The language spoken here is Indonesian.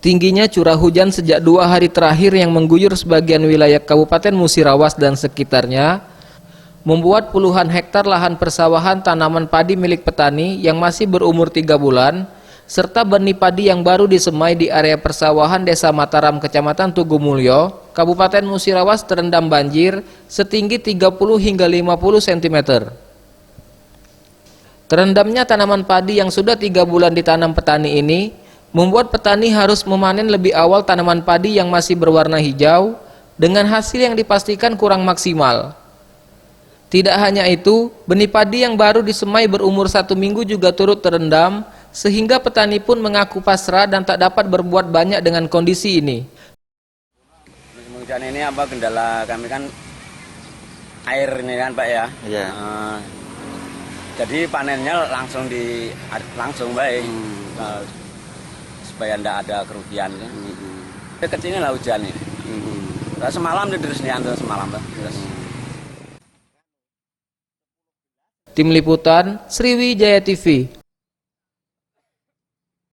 Tingginya curah hujan sejak 2 hari terakhir yang mengguyur sebagian wilayah Kabupaten Musirawas dan sekitarnya membuat puluhan hektar lahan persawahan tanaman padi milik petani yang masih berumur 3 bulan serta benih padi yang baru disemai di area persawahan Desa Mataram, Kecamatan Tugumulyo, Kabupaten Musirawas terendam banjir setinggi 30 hingga 50 cm. Terendamnya tanaman padi yang sudah 3 bulan ditanam petani ini membuat petani harus memanen lebih awal tanaman padi yang masih berwarna hijau dengan hasil yang dipastikan kurang maksimal. Tidak hanya itu, benih padi yang baru disemai berumur 1 minggu juga turut terendam sehingga petani pun mengaku pasrah dan tak dapat berbuat banyak dengan kondisi ini. Musim hujan ini apa kendala kami kan air ini kan Pak ya. Iya. Jadi panennya langsung baik. Supaya tidak ada kerugian. Kecilnya lah hujan ini. Semalam tidur semalam. Tim Liputan Sriwijaya TV.